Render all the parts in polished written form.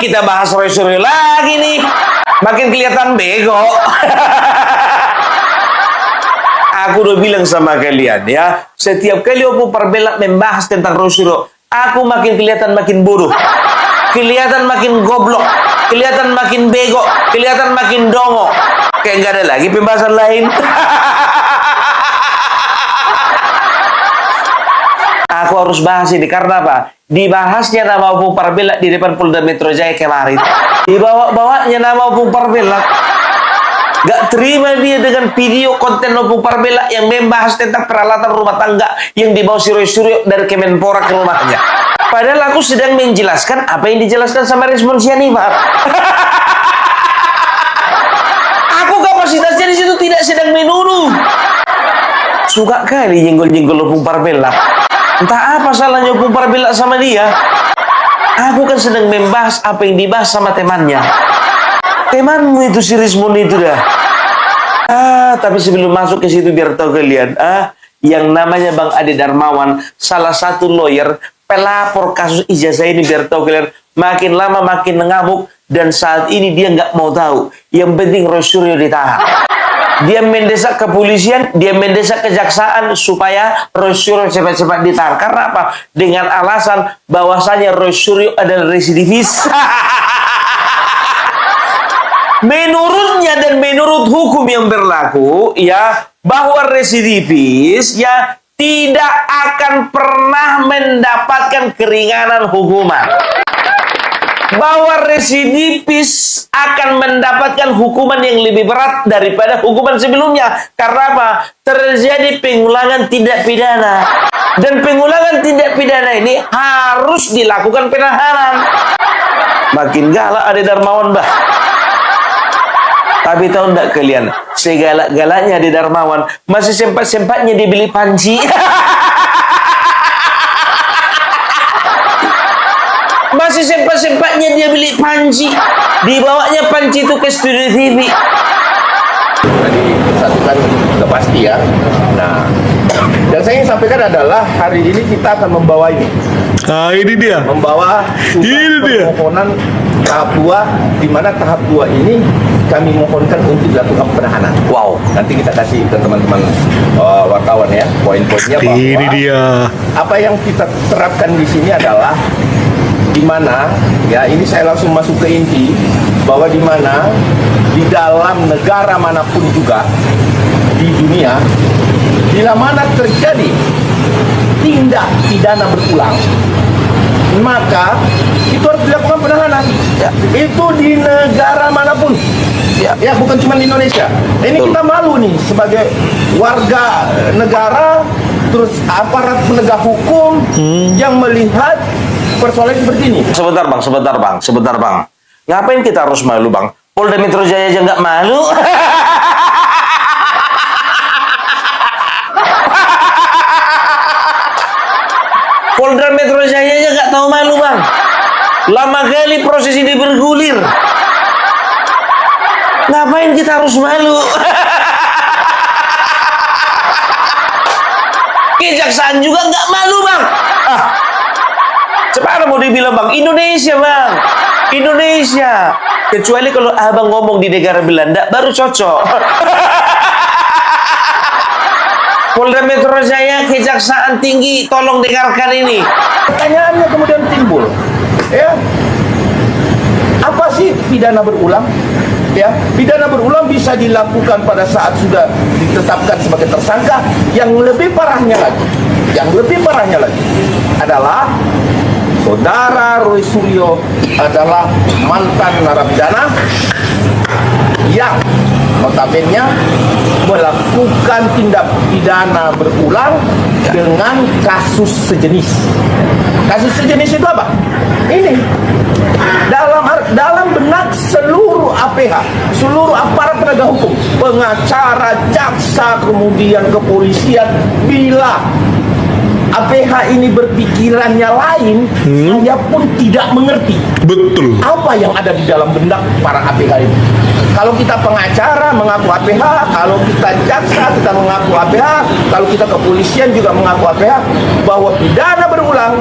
kita bahas Roy Suryo lagi nih. Makin kelihatan bego. Aku udah bilang sama kalian ya, setiap kali Oppo Parbella membahas tentang Roy Suryo, aku makin kelihatan makin bodoh, kelihatan makin goblok, kelihatan makin bego, kelihatan makin dongo. Kayak nggak ada lagi pembahasan lain. Aku harus bahas ini karena apa? Dibahasnya nama Oppo Parbella di depan Polda Metro Jaya kemarin. Dibawa-bawanya nama Oppo Parbella. Gak terima dia dengan video konten Oppo Parbella yang membahas tentang peralatan rumah tangga yang dibawa si Roy Suryo dari Kemenpora ke rumahnya. Padahal aku sedang menjelaskan apa yang dijelaskan sama responsiani, Pak. Aku kapasitasnya di situ tidak sedang menuduh. Suka kali nyenggol-nyenggol Oppo Parbella. Entah apa salahnya Oppo Parbella sama dia. Aku kan sedang membahas apa yang dibahas sama temannya. Temanmu itu si Rismon itu dah. Tapi sebelum masuk ke situ biar tahu kalian, yang namanya Bang Ade Darmawan, salah satu lawyer pelapor kasus ijazah ini, biar tahu kalian, makin lama makin ngamuk dan saat ini dia nggak mau tahu. Yang penting Roy Suryo ditahan. Dia mendesak kepolisian, dia mendesak kejaksaan supaya Roy Suryo cepat-cepat ditahan. Karena apa? Dengan alasan bahwasanya Roy Suryo adalah residivis. Menurutnya dan menurut hukum yang berlaku, ya, bahwa residivis ya tidak akan pernah mendapatkan keringanan hukuman. Bahwa residivis akan mendapatkan hukuman yang lebih berat daripada hukuman sebelumnya. Karena apa? Terjadi pengulangan tindak pidana. Dan pengulangan tindak pidana ini harus dilakukan penahanan. Makin galak Ade Darmawan, bah. Tapi tahu enggak kalian, segalak-galaknya Ade Darmawan masih sempat-sempatnya dibeli panci. Masih sempat-sempatnya dia beli panci. Dibawanya panci itu ke studio TV. Tadi satu kan udah pasti ya. Nah, dan saya ingin sampaikan adalah hari ini kita akan membawa ini. Ini dia. Membawa permohonan tahap 2, di mana tahap 2 ini kami mohonkan untuk dilakukan penahanan. Wow. Nanti kita kasih ke teman-teman wartawan ya, poin-poinnya bahwa Ini dia. apa yang kita terapkan di sini adalah di mana ya, ini saya langsung masuk ke inti bahwa di mana di dalam negara manapun juga di dunia, bila mana terjadi tindak pidana berulang, maka itu harus dilakukan penahanan. Ya. Itu di negara manapun. Ya. Ya, bukan cuma di Indonesia. Ini Betul. kita malu nih sebagai warga negara, terus aparat penegak hukum yang melihat persoalan seperti ini. Sebentar bang. Ngapain kita harus malu, Bang? Polda Metro Jaya aja nggak malu. Polda Metro Jaya aja nggak tahu malu, Bang. Lama kali proses ini bergulir. Ngapain kita harus malu? Kejaksaan juga nggak malu, Bang. Cepat mau dibilang, Bang, Indonesia, Bang. Indonesia. Kecuali kalau abang ngomong di negara Belanda, baru cocok. Polda Metro Jaya, Kejaksaan Tinggi, tolong dengarkan ini. Pertanyaannya kemudian timbul, ya, apa sih pidana berulang? Ya, pidana berulang bisa dilakukan pada saat sudah ditetapkan sebagai tersangka. Yang lebih parahnya lagi adalah saudara Roy Suryo adalah mantan narapidana yang notabene melakukan tindak pidana berulang dengan kasus sejenis. Kasus sejenis itu apa? Ini dalam benak seluruh APH, seluruh aparat penegak hukum, pengacara, jaksa, kemudian kepolisian, bila APH ini berpikirannya lain, saya pun tidak mengerti. Betul. Apa yang ada di dalam benak para APH ini? Kalau kita pengacara mengaku APH, kalau kita jaksa kita mengaku APH, kalau kita kepolisian juga mengaku APH, bahwa pidana berulang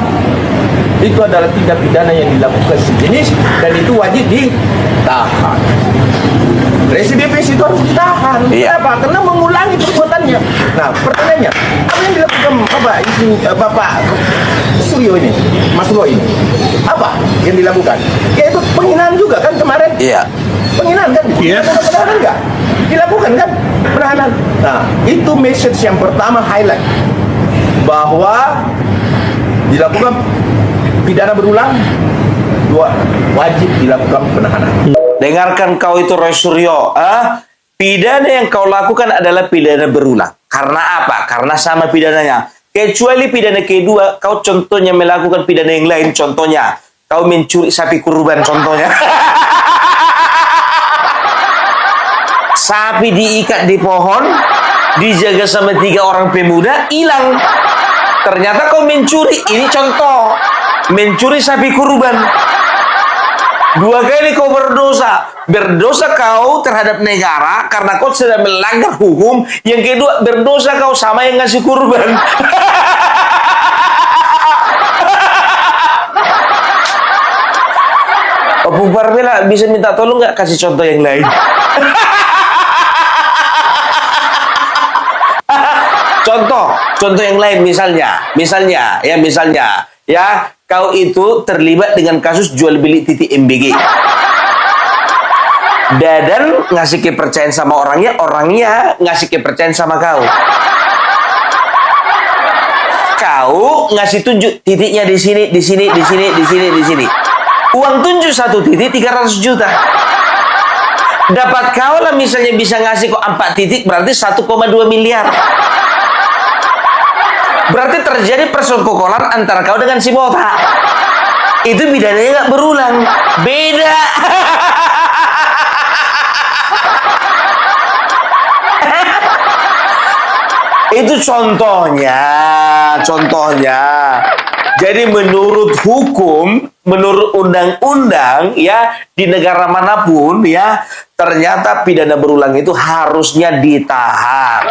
itu adalah tindak pidana yang dilakukan sejenis dan itu wajib ditahan. Residivis itu harus ditahan. Iya. Kenapa? Karena mengulangi perbuatannya. Nah, pertanyaannya, apa yang dilakukan Bapak Suryo ini, Mas Suryo ini? Apa yang dilakukan? Yaitu penghinaan juga kan kemarin. Iya. Penghinaan kan? Iya. Penahanan enggak? Dilakukan kan? Penahanan. Nah, itu message yang pertama highlight bahwa dilakukan pidana berulang, dua, wajib dilakukan penahanan. Dengarkan kau itu Roy Suryo, pidana yang kau lakukan adalah pidana berulang. Karena apa? Karena sama pidananya. Kecuali pidana kedua, kau contohnya melakukan pidana yang lain. Contohnya, kau mencuri sapi kurban contohnya. Sapi diikat di pohon, dijaga sama 3 orang pemuda, hilang. Ternyata kau mencuri. Ini contoh. Mencuri sapi kurban. 2 kali kau berdosa. Berdosa kau terhadap negara karena kau sedang melanggar hukum. Yang kedua, berdosa kau sama yang ngasih kurban. Opung Parvela bisa minta tolong nggak kasih contoh yang lain? Contoh yang lain misalnya, kau itu terlibat dengan kasus jual beli titik MBG. Dadan ngasih kepercayaan sama orangnya ngasih kepercayaan sama kau. Kau ngasih tunjuk titiknya di sini. Uang tunjuk 1 titik 300 juta. Dapat kau lah misalnya bisa ngasih kok 4 titik berarti 1,2 miliar. Berarti terjadi persekongkolan antara kau dengan si botak. Itu pidananya nggak berulang. Beda. Itu contohnya. Jadi menurut hukum, menurut undang-undang ya di negara manapun ya, ternyata pidana berulang itu harusnya ditahan.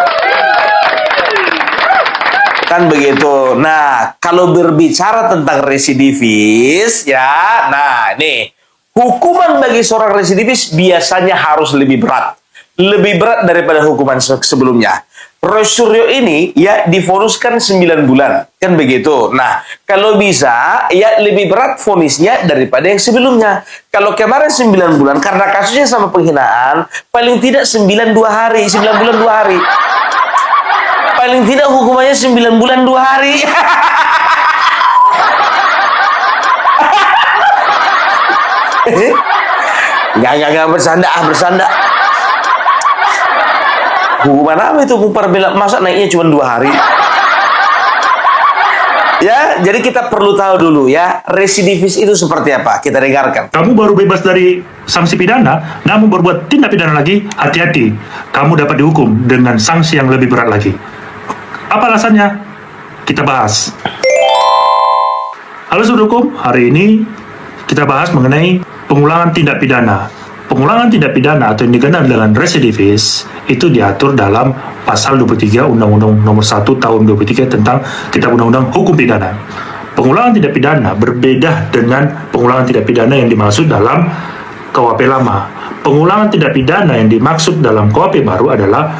Kan begitu. Nah, kalau berbicara tentang residivis ya, nah nih, hukuman bagi seorang residivis biasanya harus lebih berat. Lebih berat daripada hukuman sebelumnya. Roy Suryo ini ya divoniskan 9 bulan. Kan begitu. Nah, kalau bisa ya lebih berat vonisnya daripada yang sebelumnya. Kalau kemarin 9 bulan karena kasusnya sama penghinaan, paling tidak 9 bulan 2 hari. Paling tidak hukumannya 9 bulan 2 hari. Enggak bercanda. Hukuman apa itu Opung Parvela? Masa naiknya cuma 2 hari? Ya, jadi kita perlu tahu dulu ya, residivis itu seperti apa. Kita dengarkan. Kamu baru bebas dari sanksi pidana, namun berbuat tindak pidana lagi, hati-hati. Kamu dapat dihukum dengan sanksi yang lebih berat lagi. Apa alasannya? Kita bahas. Halo Sobat Hukum, hari ini kita bahas mengenai pengulangan tindak pidana. Pengulangan tindak pidana atau yang dikenal dengan residivis itu diatur dalam pasal 23 Undang-Undang Nomor 1 Tahun 23 tentang Kitab Undang-Undang Hukum Pidana. Pengulangan tindak pidana berbeda dengan pengulangan tindak pidana yang dimaksud dalam KUHP lama. Pengulangan tindak pidana yang dimaksud dalam KUHP baru adalah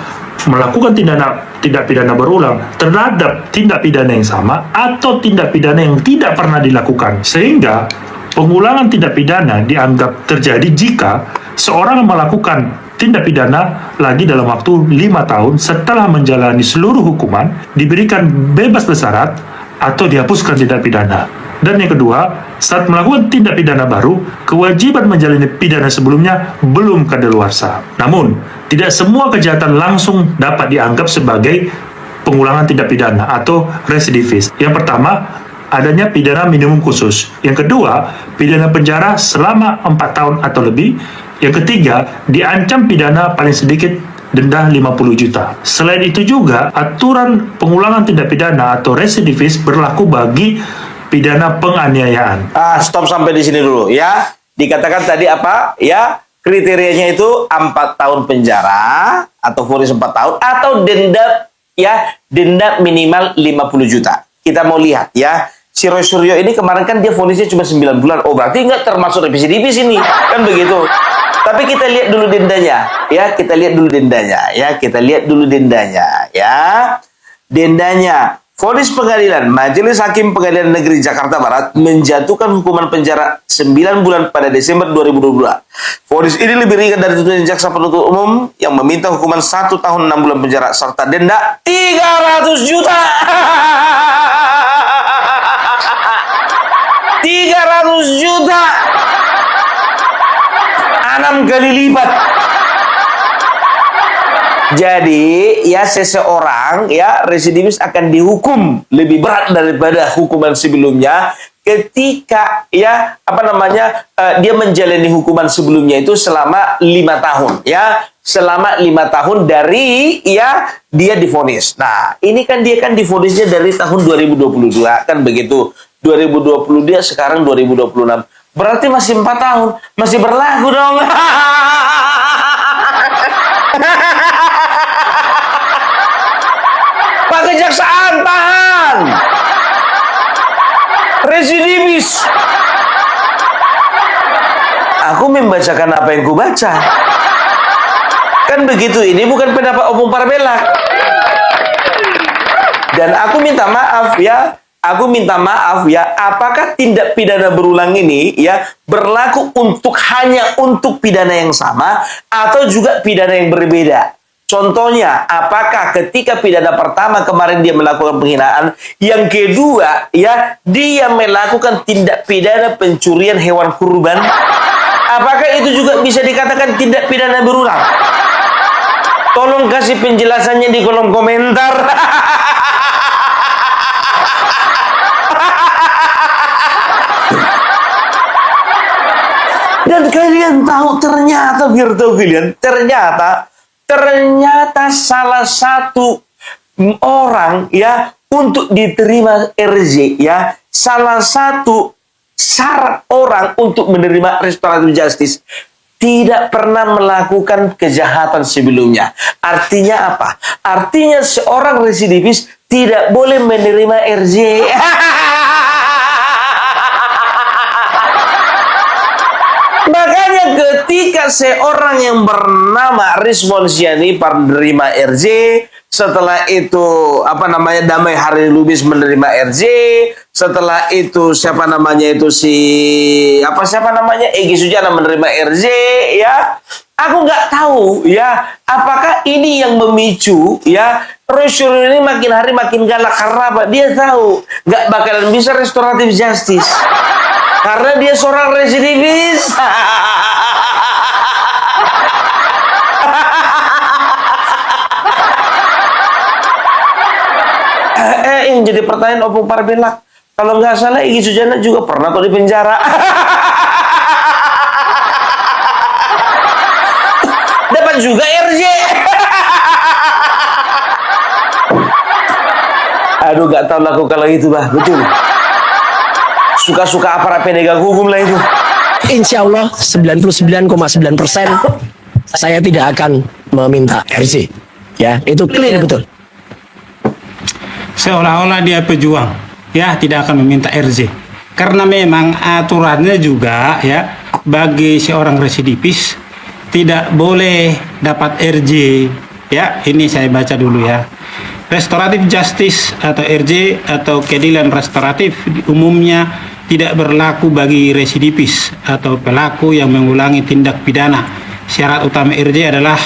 melakukan tindak pidana berulang terhadap tindak pidana yang sama atau tindak pidana yang tidak pernah dilakukan. Sehingga pengulangan tindak pidana dianggap terjadi jika seorang melakukan tindak pidana lagi dalam waktu 5 tahun setelah menjalani seluruh hukuman, diberikan bebas bersyarat atau dihapuskan tindak pidana. Dan yang kedua, saat melakukan tindak pidana baru, kewajiban menjalani pidana sebelumnya belum kadaluarsa. Namun, tidak semua kejahatan langsung dapat dianggap sebagai pengulangan tindak pidana atau residivis. Yang pertama, adanya pidana minimum khusus. Yang kedua, pidana penjara selama 4 tahun atau lebih. Yang ketiga, diancam pidana paling sedikit denda 50 juta. Selain itu juga, aturan pengulangan tindak pidana atau residivis berlaku bagi pidana penganiayaan. Stop sampai di sini dulu ya. Dikatakan tadi apa? Ya, kriterianya itu 4 tahun penjara atau vonis 4 tahun atau denda minimal 50 juta. Kita mau lihat ya. si Roy Suryo ini kemarin kan dia vonisnya cuma 9 bulan. Oh, berarti nggak termasuk residivis ini. Kan begitu. Tapi kita lihat dulu dendanya. Ya, kita lihat dulu dendanya. Ya, kita lihat dulu dendanya. Ya, dendanya. Vonis pengadilan, Majelis Hakim Pengadilan Negeri Jakarta Barat menjatuhkan hukuman penjara 9 bulan pada Desember 2022. Vonis ini lebih ringan dari tuntutan jaksa penuntut umum yang meminta hukuman 1 tahun 6 bulan penjara serta denda 300 juta. 300 juta. 6 kali lipat. Jadi, ya seseorang ya residivis akan dihukum lebih berat daripada hukuman sebelumnya ketika ya dia menjalani hukuman sebelumnya itu selama 5 tahun ya, selama 5 tahun dari ya dia divonis. Nah, ini kan dia kan divonisnya dari tahun 2022 kan begitu. 2020 dia sekarang 2026. Berarti masih 4 tahun, masih berlaku dong. Pak Kejaksaan, tahan! Residivis. Aku membacakan apa yang kubaca. Kan begitu, ini bukan pendapat Opung Parbelak. Dan aku minta maaf ya. Aku minta maaf ya, apakah tindak pidana berulang ini ya berlaku hanya untuk pidana yang sama atau juga pidana yang berbeda? Contohnya, apakah ketika pidana pertama kemarin dia melakukan penghinaan, yang kedua ya dia melakukan tindak pidana pencurian hewan kurban? Apakah itu juga bisa dikatakan tindak pidana berulang? Tolong kasih penjelasannya di kolom komentar. Dan kalian tahu ternyata, biar tahu kalian, ternyata salah satu orang ya untuk diterima RJ ya, salah satu syarat orang untuk menerima restoratif justice tidak pernah melakukan kejahatan sebelumnya. Artinya apa? Artinya seorang residivis tidak boleh menerima RJ. Makanya ketika seorang yang bernama Rizwan Syihani menerima RJ, setelah itu Damai Hari Lubis menerima RJ, setelah itu Egy Sujana menerima RJ ya. Aku nggak tahu ya apakah ini yang memicu ya Roy Suryo ini makin hari makin galak karena apa? Dia tahu nggak bakalan bisa restoratif justice. Karena dia seorang residivis. Yang jadi pertanyaan Opung Parbelak, kalau nggak salah Egy Sujana juga pernah kok di penjara. Dapat juga RJ. Aduh, nggak tahu laku kalau itu, bah, betul. Suka-suka aparat penegak hukum lah itu. Insya Allah 99,9% saya tidak akan meminta RJ. Ya, itu clear betul. Seolah-olah dia pejuang, ya tidak akan meminta RJ. Karena memang aturannya juga ya bagi seorang residivis tidak boleh dapat RJ. Ya, ini saya baca dulu ya. Restoratif justice atau RJ atau keadilan restoratif umumnya tidak berlaku bagi residivis atau pelaku yang mengulangi tindak pidana. Syarat utama RJ adalah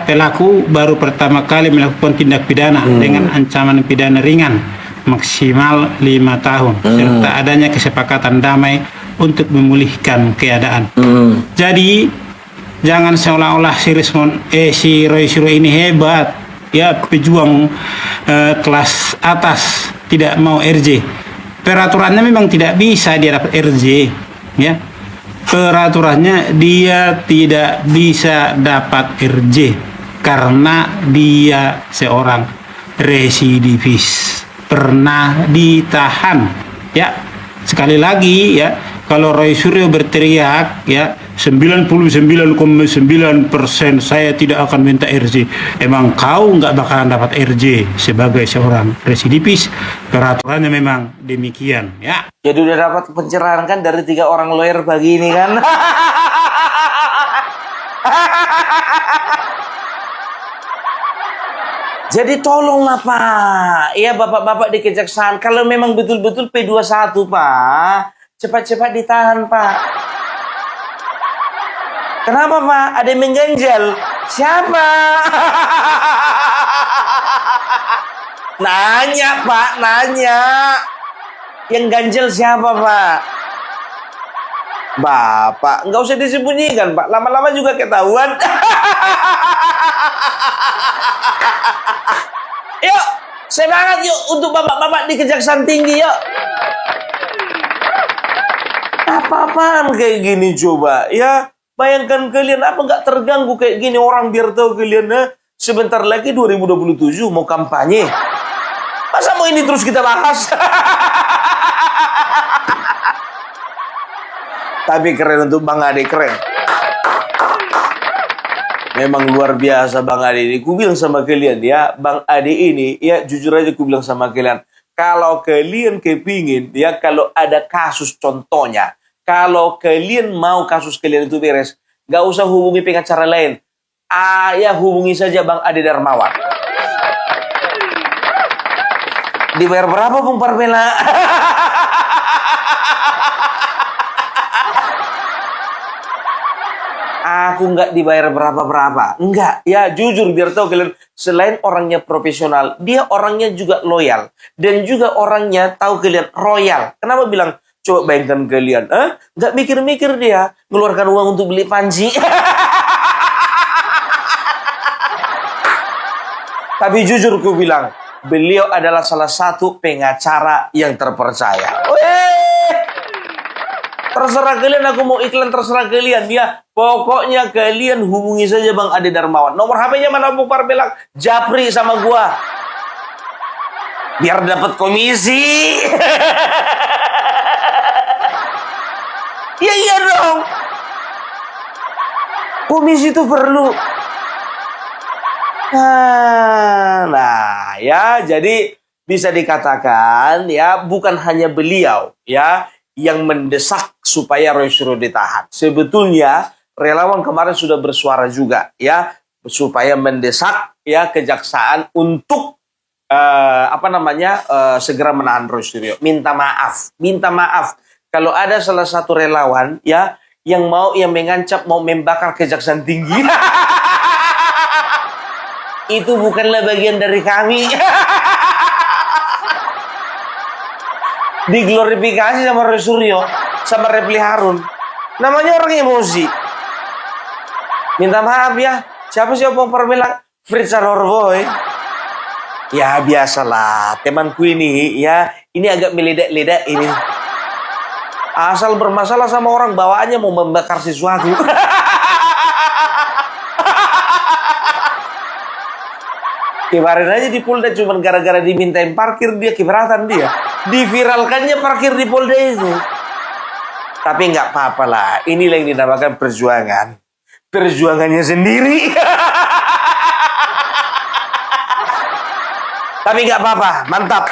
pelaku baru pertama kali melakukan tindak pidana dengan ancaman pidana ringan maksimal 5 tahun serta adanya kesepakatan damai untuk memulihkan keadaan. Jadi jangan seolah-olah si Roy Suryo ini hebat, ya pejuang kelas atas tidak mau RJ. Peraturannya memang tidak bisa dia dapat RJ, ya. Peraturannya dia tidak bisa dapat RJ karena dia seorang residivis, pernah ditahan, ya. Sekali lagi ya, kalau Roy Suryo berteriak ya 99,9% saya tidak akan minta RJ. Emang kau nggak bakalan dapat RJ sebagai seorang residivis. Peraturannya memang demikian, ya. Jadi udah dapat pencerahan kan dari 3 orang lawyer pagi ini kan? Jadi tolonglah Pak, ya bapak-bapak di kejaksaan, kalau memang betul-betul P21 Pak, cepat-cepat ditahan Pak. Kenapa Pak? Ada yang mengganjal? Siapa? Nanya Pak, nanya. Yang ganjel siapa Pak? Bapak, nggak usah disembunyikan Pak, lama-lama juga ketahuan. Yuk, semangat yuk untuk bapak-bapak di Kejaksaan Tinggi yuk. Apa-apaan kayak gini coba ya. Bayangkan kalian apa nggak terganggu kayak gini orang biar tahu kalian sebentar lagi 2027 mau kampanye. Masa mau ini terus kita bahas? Tapi keren untuk Bang Ade, keren. Memang luar biasa Bang Ade ini. Ku bilang sama kalian ya, Bang Ade ini ya jujur aja ku bilang sama kalian. Kalau kalian kepingin ya, kalau ada kasus contohnya, kalau kalian mau kasus kalian itu beres, gak usah hubungi pengacara lain. Ya hubungi saja Bang Ade Darmawan. Dibayar berapa Bung Parmela? Aku nggak dibayar berapa-berapa. Enggak, ya jujur biar tahu kalian. Selain orangnya profesional, dia orangnya juga loyal. Dan juga orangnya tahu kalian royal. Kenapa bilang? Coba bayangkan kalian, nggak mikir-mikir dia ngeluarkan uang untuk beli panci. Tapi jujur ku bilang, beliau adalah salah satu pengacara yang terpercaya. Terserah kalian, aku mau iklan terserah kalian ya. Pokoknya kalian hubungi saja Bang Ade Darmawan. Nomor HP-nya mana Bung Parbelang? Japri sama gua. Biar dapat komisi. Ya iya dong. Komisi itu perlu. Nah, ya jadi bisa dikatakan ya bukan hanya beliau ya yang mendesak supaya Roy Suryo ditahan. Sebetulnya relawan kemarin sudah bersuara juga ya supaya mendesak ya kejaksaan untuk segera menahan Roy Suryo. Minta maaf. Kalau ada salah satu relawan ya yang mengancam mau membakar Kejaksaan Tinggi, itu bukanlah bagian dari kami. Diglorifikasi sama Roy Suryo, sama Refli Harun. Namanya orang emosi. Minta maaf ya. Siapa sih Opung Parmela? Fritz Alorboy. Ya biasalah, temanku ini ya, ini agak meledak-ledak ini. Asal bermasalah sama orang, bawaannya mau membakar sesuatu. Kemarin aja di Polda cuma gara-gara dimintain parkir dia keberatan dia. Diviralkannya parkir di Polda itu. Tapi nggak apa-apa lah. Inilah yang dinamakan perjuangan. Perjuangannya sendiri. Tapi nggak apa-apa, mantap.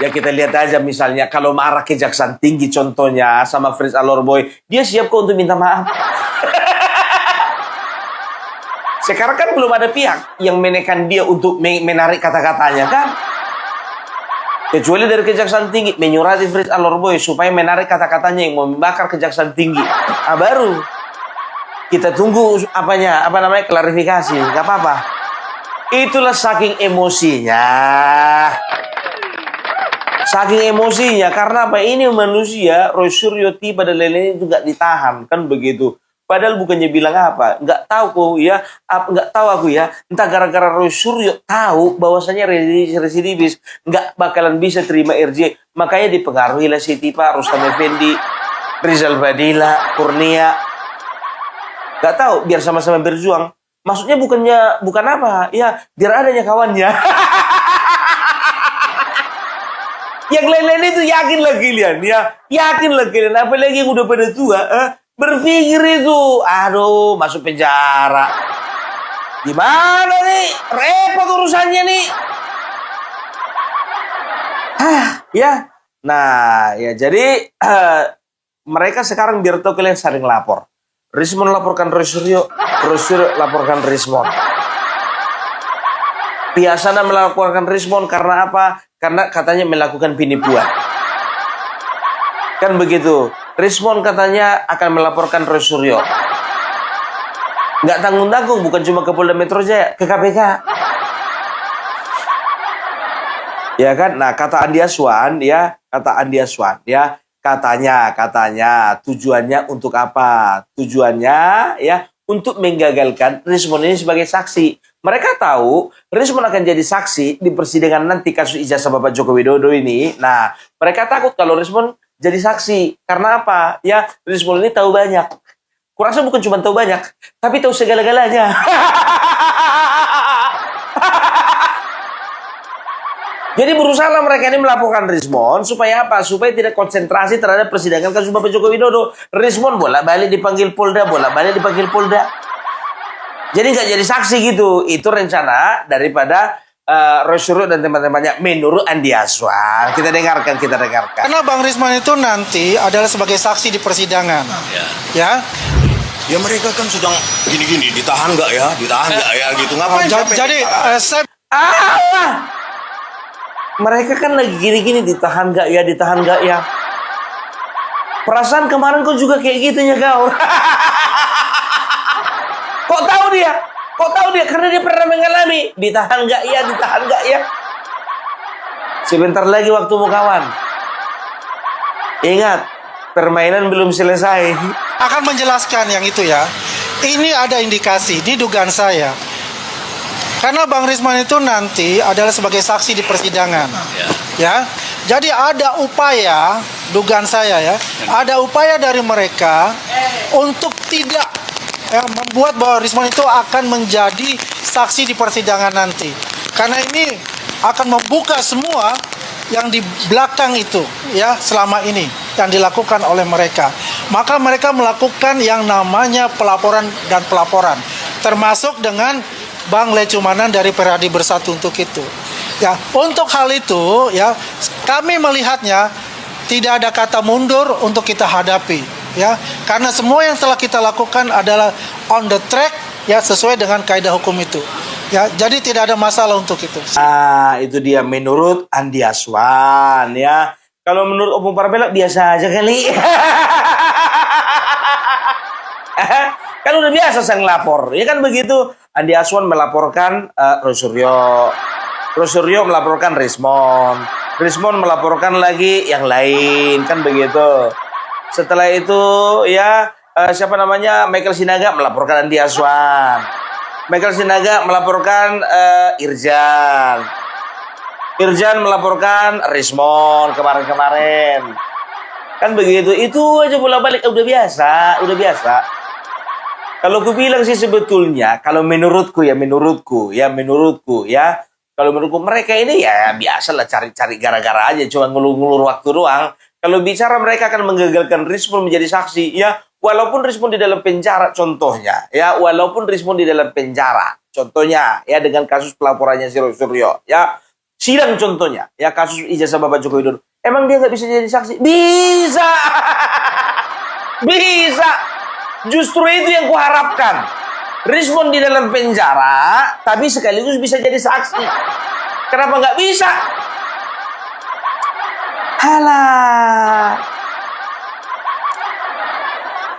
Ya kita lihat aja misalnya kalau marah Kejaksaan Tinggi contohnya sama Fritz Alorboy, dia siap kok untuk minta maaf. Sekarang kan belum ada pihak yang menekan dia untuk menarik kata-katanya kan? Kecuali dari Kejaksaan Tinggi menyurati Fritz Alorboy supaya menarik kata-katanya yang mau membakar Kejaksaan Tinggi. Baru kita tunggu klarifikasi, nggak apa-apa. Itulah saking emosinya. Saking emosinya, karena apa? Ini manusia, Roy Suryo tiba dan lain-lain itu nggak ditahan, kan begitu. Padahal bukannya bilang apa, nggak tahu aku ya, entah gara-gara Roy Suryo tahu bahwasanya residivis nggak bakalan bisa terima RJ, makanya dipengaruhi lah Siti Pak, Rustam Effendi, Rizal Badila, Kurnia, nggak tahu biar sama-sama berjuang. Maksudnya bukan apa, ya biar adanya kawannya. Yang lain-lain itu yakinlah kalian ya. Yakinlah kalian. Apalagi yang udah pada tua. Berpikir itu. Aduh, masuk penjara. Gimana nih? Repot urusannya nih. Ya. Nah, ya jadi mereka sekarang biar tahu kalian saling lapor. Rismon laporkan Rosario, Rosario laporkan Rismon. Biasanya melaporkan Rismon karena apa? Karena katanya melakukan penipuan. Kan begitu. Rismon katanya akan melaporkan Rosario. Nggak tanggung-tanggung, bukan cuma ke Polda Metro Jaya, ke KPK. Ya kan? Nah, kata Andi Aswan ya, katanya tujuannya untuk apa? Tujuannya ya untuk menggagalkan Rismon ini sebagai saksi. Mereka tahu Rismon akan jadi saksi di persidangan nanti kasus ijazah Bapak Joko Widodo ini. Nah, mereka takut kalau Rismon jadi saksi. Karena apa? Ya, Rismon ini tahu banyak. Kurasa bukan cuma tahu banyak, tapi tahu segala-galanya. Jadi berusaha mereka ini melaporkan Rismon supaya apa? Supaya tidak konsentrasi terhadap persidangan kasus Bapak Joko Widodo. Rismon bolak-balik dipanggil Polda, bolak-balik dipanggil Polda. Jadi nggak jadi saksi gitu. Itu rencana daripada Rosario dan teman-temannya menurut Andi Aswan. Kita dengarkan. Karena Bang Risman itu nanti adalah sebagai saksi di persidangan. Ya. Ya mereka kan sedang gini-gini, ditahan nggak ya gitu. Ngapain Jadi saya mereka kan lagi gini-gini, ditahan nggak ya. Perasaan kemarin kau juga kayak gitunya kau. Kok tahu dia? Karena dia pernah mengalami. Ditahan nggak ya. Sebentar lagi waktumu kawan. Ingat, permainan belum selesai. akan menjelaskan yang itu ya. Ini ada indikasi, ini dugaan saya. Karena Bang Risman itu nanti adalah sebagai saksi di persidangan. Ya. Jadi ada upaya, dugaan saya ya, ada upaya dari mereka untuk tidak membuat bahwa Risman itu akan menjadi saksi di persidangan nanti. Karena ini akan membuka semua yang di belakang itu ya selama ini yang dilakukan oleh mereka. Maka mereka melakukan yang namanya pelaporan dan pelaporan, termasuk dengan Bang Lecumanan dari Peradi Bersatu untuk itu. Ya, untuk hal itu ya kami melihatnya tidak ada kata mundur untuk kita hadapi ya, karena semua yang telah kita lakukan adalah on the track ya, sesuai dengan kaidah hukum itu. Ya, jadi tidak ada masalah untuk itu. Itu dia menurut Andi Aswan ya. Kalau menurut Opung Parabela biasa aja kali. Kan udah biasa saya ngelapor. Ya kan begitu. Andi Aswan melaporkan Rosario melaporkan Rismon melaporkan lagi yang lain, kan begitu. Setelah itu ya siapa namanya, Michael Sinaga melaporkan Andi Aswan. Michael Sinaga melaporkan Irjan melaporkan Rismon kemarin. Kan begitu. Itu aja bolak-balik udah biasa. Kalau aku bilang sih sebetulnya, kalau menurutku, kalau menurutku mereka ini ya biasalah cari-cari gara-gara aja, cuma ngulur-ngulur waktu doang. Kalau bicara mereka akan menggagalkan Rismon menjadi saksi, ya walaupun Rismon di dalam penjara contohnya, ya dengan kasus pelaporannya si Rosario, ya sidang contohnya, ya kasus ijazah Bapak Joko Widodo, emang dia nggak bisa jadi saksi? Bisa. Justru itu yang kuharapkan. Rismon di dalam penjara, tapi sekaligus bisa jadi saksi. Kenapa nggak bisa? Halah.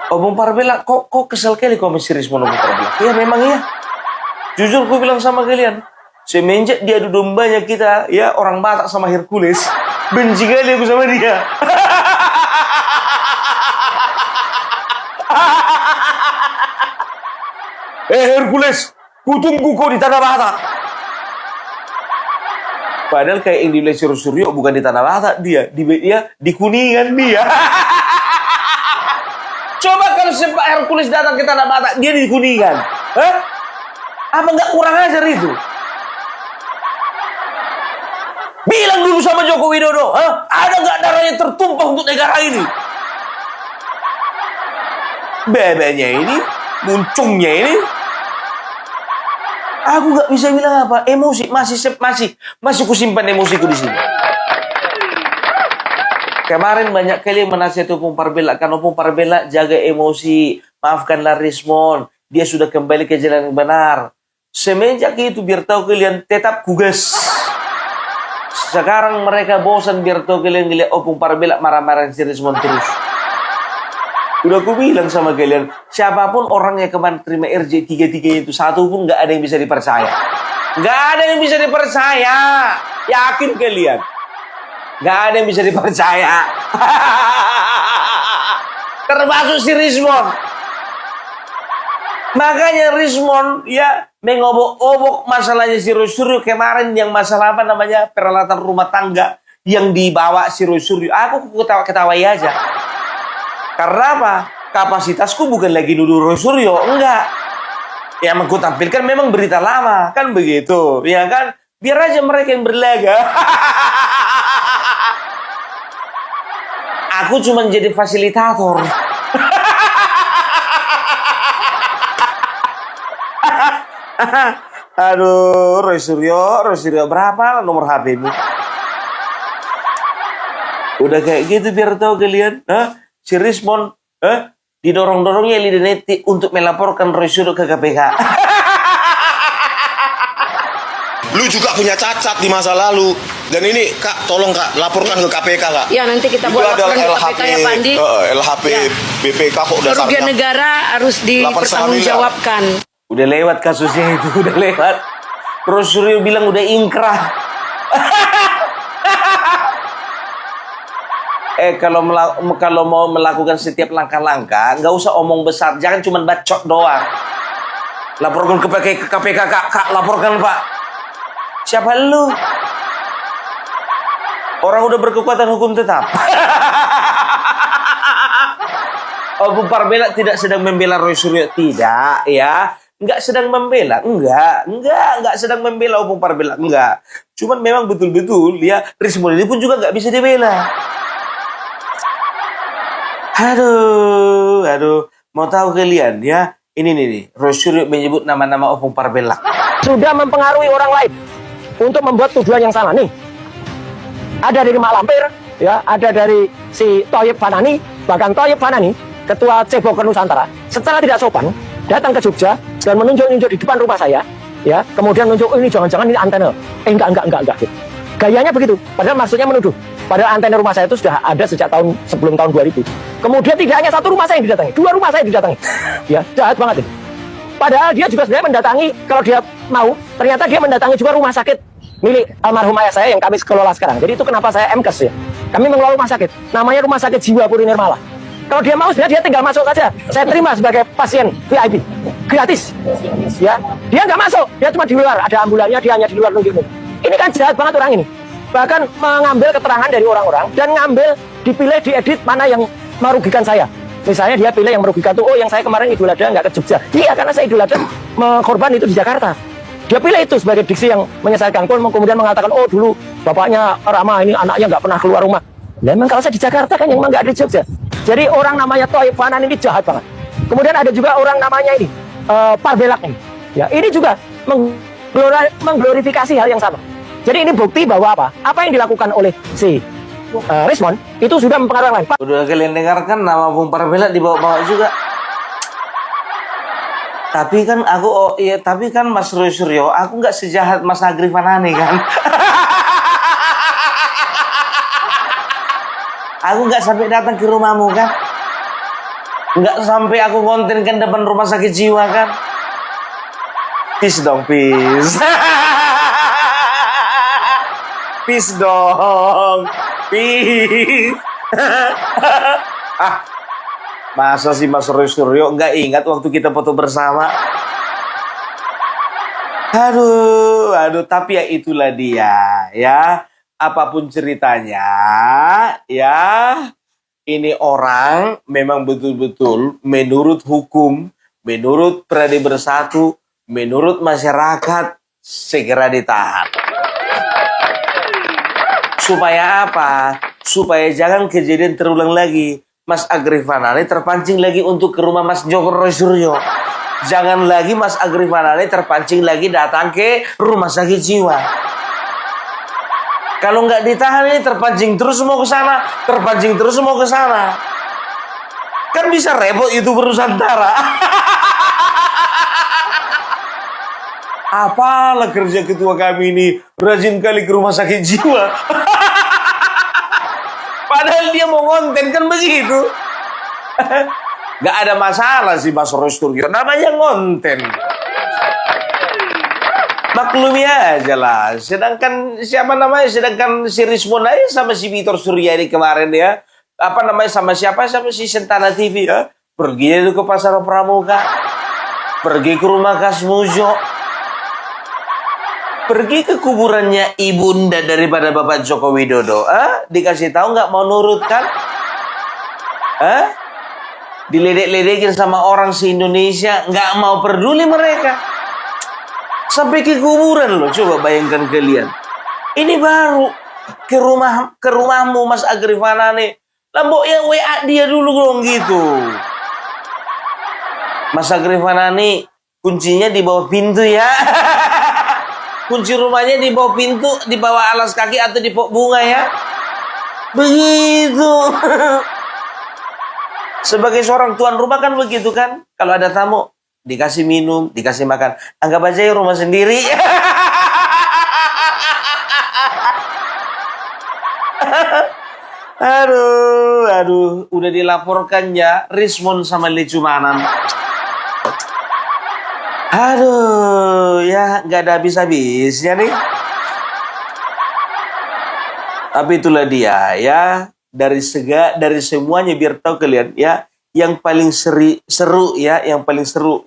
Opung Parabela, kok kesel kali kau mesti Rismon Opung Parabela? Iya memang iya. Jujur ku bilang sama kalian, semenjak dia adu dombanya kita, ya orang Batak sama Hercules, benci kali aku sama dia. Hercules, kutunggu kau di Tanah Batak. Padahal kayak yang di Rosario bukan di Tanah Batak dia, di Kuningan dia. Coba kalau sempat Hercules datang ke Tanah Batak, dia di Kuningan. Apa nggak kurang ajar itu? Bilang dulu sama Joko Widodo, hah? Ada nggak darah yang tertumpah untuk negara ini? Bebeknya ini, muncungnya ini. Aku nggak bisa bilang apa. Emosi masih kusimpan emosiku di sini. Kemarin banyak kali yang menasihati Opung Parbella, kan Opung Parbella jaga emosi, maafkanlah Rismon, dia sudah kembali ke jalan yang benar. Semenjak itu biar tahu kalian tetap kugas. Sekarang mereka bosan biar tahu kalian ngeliat Opung Parbella marah-marah si Rismon terus. Udah aku bilang sama kalian, siapapun orang yang kemarin terima RJ 3-3 itu, satu pun nggak ada yang bisa dipercaya. Nggak ada yang bisa dipercaya. Yakin kalian? Nggak ada yang bisa dipercaya. Termasuk si Rismon. Makanya Rismon ya mengobok-obok masalahnya si Roy Suryo kemarin, yang masalah apa namanya, peralatan rumah tangga yang dibawa si Roy Suryo. Aku ketawa-ketawai aja. Karena apa? Kapasitasku bukan lagi nuduh Roy Suryo, enggak. Yang aku tampilkan memang berita lama, kan begitu, ya kan? Biar aja mereka yang berlaga. Aku cuma jadi fasilitator. Aduh, Roy Suryo berapa nomor HP-mu? Udah kayak gitu biar tahu kalian, si Rismon didorong-dorongnya Lidenetti untuk melaporkan Roy Suryo ke KPK. Lu juga punya cacat di masa lalu. Dan ini Kak, tolong Kak, laporkan ke KPK Kak. Ya, nanti kita Itu buat adalah laporan ke KPK ya, Pak Andi. LHP Ya. BPK kok dasarnya. Kerugian negara harus dipertanggungjawabkan. Udah lewat kasusnya itu, udah lewat. Roy Suryo bilang udah ingkrah. Kalau mau melakukan setiap langkah-langkah, nggak usah omong besar, jangan cuma bacot doang. Laporkan ke KPK, Kak, laporkan Pak. Siapa lu? Orang udah berkekuatan hukum tetap. Opung Parbella tidak sedang membela Roy Suryo, tidak ya. Nggak sedang membela, enggak sedang membela Opung Parbella, enggak. Cuman memang betul-betul ya, Rismon ini pun juga nggak bisa dibela. Aduh, mau tahu kalian ya? Ini nih, Roy Suryo menyebut nama-nama Opung Parbella. Sudah mempengaruhi orang lain untuk membuat tujuan yang sama nih. Ada dari Mak Lampir, ya, ada dari si Thoyib Fanani, bahkan Thoyib Fanani, Ketua Ceboker Nusantara, secara tidak sopan datang ke Jogja dan menunjuk-nunjuk di depan rumah saya, ya, kemudian nunjuk, oh, ini jangan-jangan ini antena. Enggak. Gitu. Gayanya begitu, padahal maksudnya menuduh. Padahal antena rumah saya itu sudah ada sejak sebelum tahun 2000. Kemudian tidak hanya satu rumah saya yang didatangi, 2 rumah saya didatangi. Ya, jahat banget ini. Padahal dia juga sebenarnya mendatangi, kalau dia mau, ternyata dia mendatangi juga rumah sakit milik almarhum ayah saya yang kami kelola sekarang. Jadi itu kenapa saya MKes ya. Kami mengelola rumah sakit, namanya Rumah Sakit Jiwa Puri Nirmala. Kalau dia mau sebenarnya dia tinggal masuk saja. Saya terima sebagai pasien VIP, gratis. Ya, dia nggak masuk, dia cuma di luar. Ada ambulannya, dia hanya di luar nunjuk. Ini kan jahat banget orang ini. Bahkan mengambil keterangan dari orang-orang dan ngambil, dipilih, diedit mana yang merugikan saya. Misalnya dia pilih yang merugikan tuh, oh yang saya kemarin Idul Adha nggak ke Jogja. Iya, karena saya Idul Adha korban itu di Jakarta. Dia pilih itu sebagai diksi yang menyelesaikan. Kemudian mengatakan, oh dulu bapaknya Rama ini anaknya nggak pernah keluar rumah. Memang kalau saya di Jakarta kan yang memang nggak di Jogja. Jadi orang namanya Thoyib Fanan ini jahat banget. Kemudian ada juga orang namanya ini Parbella ini. Ya, ini juga mengglorifikasi hal yang sama. Jadi ini bukti bahwa apa yang dilakukan oleh si Rismon itu sudah mempengaruhi orang lain. Udah kalian dengarkan nama Opung Parbella dibawa-bawa juga. Tapi kan tapi kan Mas Roy Suryo, aku nggak sejahat Mas Agri Fanani kan. Aku nggak sampai datang ke rumahmu kan. Nggak sampai aku kontenkan depan rumah sakit jiwa kan. Peace dong, peace. Peace dong, peace. Masa sih Mas Roy Suryo nggak ingat waktu kita foto bersama? Aduh, tapi ya itulah dia, ya. Apapun ceritanya, ya. Ini orang memang betul-betul menurut hukum, menurut Pradi Bersatu, menurut masyarakat segera ditahan. Supaya apa? Supaya jangan kejadian terulang lagi. Mas Agrifanani terpancing lagi untuk ke rumah Mas Joko Roy Suryo. Jangan lagi Mas Agrifanani terpancing lagi datang ke rumah sakit jiwa. Kalau nggak ditahan ini terpancing terus mau ke sana, terpancing terus mau ke sana. Kan bisa repot itu Nusantara. Apalah kerja ketua kami ini rajin kali ke rumah sakit jiwa. Padahal dia mau konten kan begitu. Gak ada masalah sih Mas Roy Suryo, namanya konten. Maklumi aja lah. Sedangkan siapa namanya? Sedangkan si Rismon aja sama si Vitor Suryadi kemarin ya. Apa namanya sama siapa? Sama si Sentana TV ya. Pergi itu ke Pasar Pramuka. Pergi ke rumah Kasmujo. Pergi ke kuburannya ibunda daripada Bapak Joko Widodo. Dikasih tahu nggak mau nurut kan? Diledek-ledekin sama orang se-Indonesia, nggak mau peduli mereka. Sampai ke kuburan loh, coba bayangkan kalian. Ini baru ke rumahmu Mas Agrifanani. Lambok ya WA dia dulu dong gitu. Mas Agrifanani, kuncinya di bawah pintu ya. Kunci rumahnya di bawah pintu, di bawah alas kaki atau di pok bunga ya. Begitu. Sebagai seorang tuan rumah kan begitu kan. Kalau ada tamu, dikasih minum, dikasih makan. Anggap aja ya rumah sendiri. Aduh, udah dilaporkan ya Rismon sama Lecumanan. Aduh, ya nggak ada habis-habisnya nih. Tapi itulah dia ya, dari semuanya biar tahu kalian ya, yang paling seru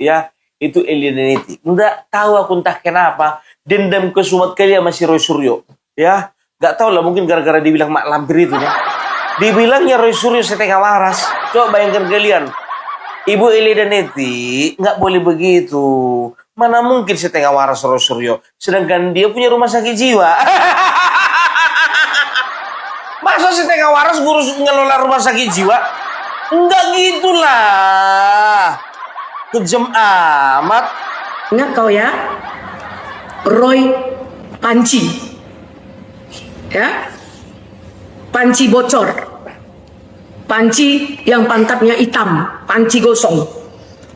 ya itu Elianeti. Nggak tahu aku entah kenapa dendam kesumat kalian masih Roy Suryo ya. Nggak tahu lah, mungkin gara-gara dibilang mak lampir itu ya. Dibilangnya Roy Suryo setengah waras. Coba bayangkan kalian. Ibu Elianeti nggak boleh begitu. Mana mungkin setengah waras Roy Suryo, sedangkan dia punya rumah sakit jiwa. Masa setengah waras ngurus ngelola rumah sakit jiwa? Enggak gitulah. Kejam amat. Ingat kau ya, Roy Panci. Ya. Panci bocor. Panci yang pantatnya hitam, panci gosong,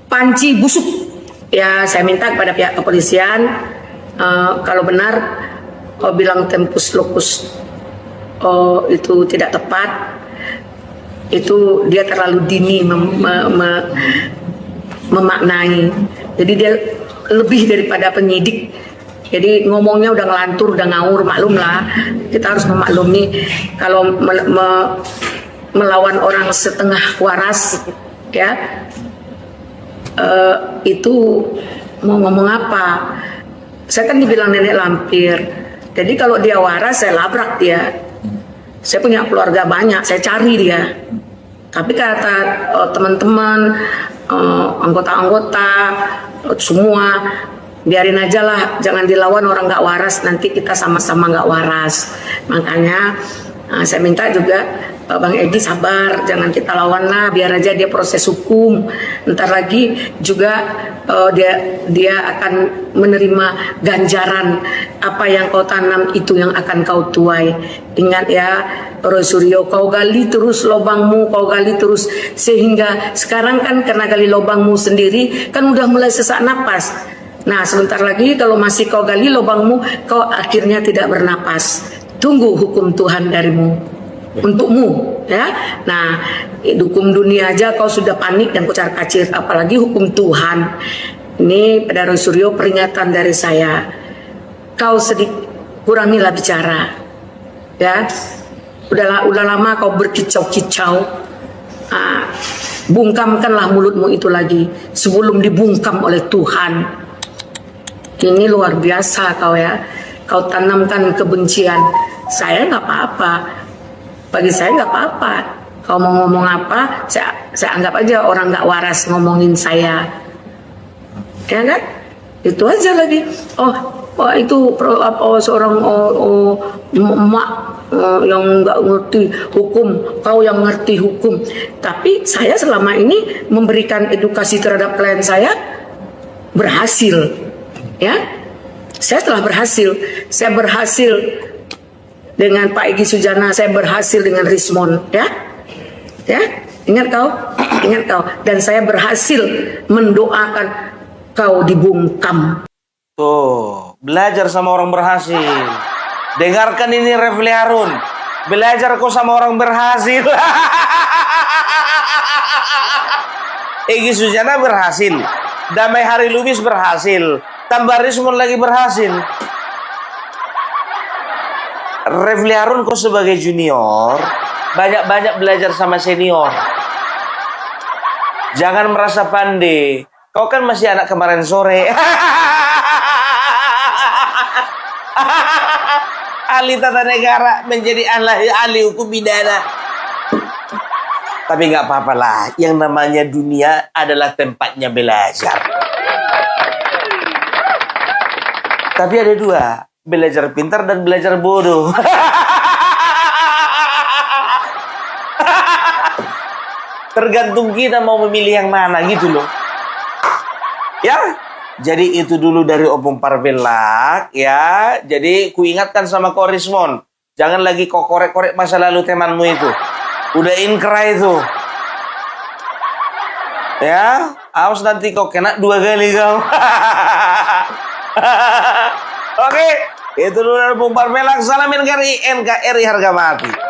panci busuk. Ya, saya minta kepada pihak kepolisian, kalau benar bilang tempus locus itu tidak tepat, itu dia terlalu dini memaknai. Jadi dia lebih daripada penyidik. Jadi ngomongnya udah ngelantur, udah ngawur, maklum lah. Kita harus memaklumi kalau melawan orang setengah waras, ya, itu mau ngomong apa? Saya kan dibilang nenek lampir. Jadi kalau dia waras, saya labrak dia. Saya punya keluarga banyak, saya cari dia. Tapi kata teman-teman, anggota-anggota, semua, biarin aja lah, jangan dilawan orang nggak waras, nanti kita sama-sama nggak waras. Makanya saya minta juga Bang Edi sabar, jangan kita lawan lah, biar aja dia proses hukum. Ntar lagi juga dia akan menerima ganjaran apa yang kau tanam itu yang akan kau tuai. Ingat ya, Roy Suryo, kau gali terus lubangmu, kau gali terus, sehingga sekarang kan karena gali lubangmu sendiri kan udah mulai sesak napas. Nah sebentar lagi kalau masih kau gali lubangmu, kau akhirnya tidak bernapas. Tunggu hukum Tuhan darimu, untukmu, ya. Nah, hukum dunia aja kau sudah panik dan kocar-kacir, apalagi hukum Tuhan. Ini pada Roy Suryo peringatan dari saya. Kau kurangilah bicara, ya. Udah lama kau berkicau-kicau. Bungkamkanlah mulutmu itu lagi sebelum dibungkam oleh Tuhan. Ini luar biasa kau ya. Kau tanamkan kebencian. Saya nggak apa-apa. Bagi saya nggak apa-apa. Kau mau ngomong apa, saya anggap aja orang nggak waras ngomongin saya. Ya kan? Itu aja lagi. Oh, wah itu seorang emak yang nggak ngerti hukum, kau yang ngerti hukum. Tapi saya selama ini memberikan edukasi terhadap klien saya berhasil, ya. Saya telah berhasil. Saya berhasil dengan Pak Egy Sujana, saya berhasil dengan Rismond, ya. Ya, ingat kau? Ingat kau. Dan saya berhasil mendoakan kau dibungkam. Tuh, belajar sama orang berhasil. Dengarkan ini Refli Harun. Belajar kok sama orang berhasil. Egy Sujana berhasil. Damai Hari Lubis berhasil. Tambah Rismond lagi berhasil. Refli Harun kok sebagai junior, banyak-banyak belajar sama senior. Jangan merasa pandai. Kau kan masih anak kemarin sore. Ahli tata negara menjadi ahli hukum pidana. Tapi nggak apa-apa lah. Yang namanya dunia adalah tempatnya belajar. Tapi ada dua. Belajar pintar dan belajar bodoh. Tergantung kita mau memilih yang mana gitu loh. Ya, jadi itu dulu dari Opung Parvelak ya. Jadi kuingatkan sama kau Rismond, jangan lagi kau korek-korek masa lalu temanmu itu. Udah inkrah itu. Ya, awas nanti kau kena 2 kali kau. Oke, itu dulu dari Opung Parvelak. Salamin dari NKRI harga mati.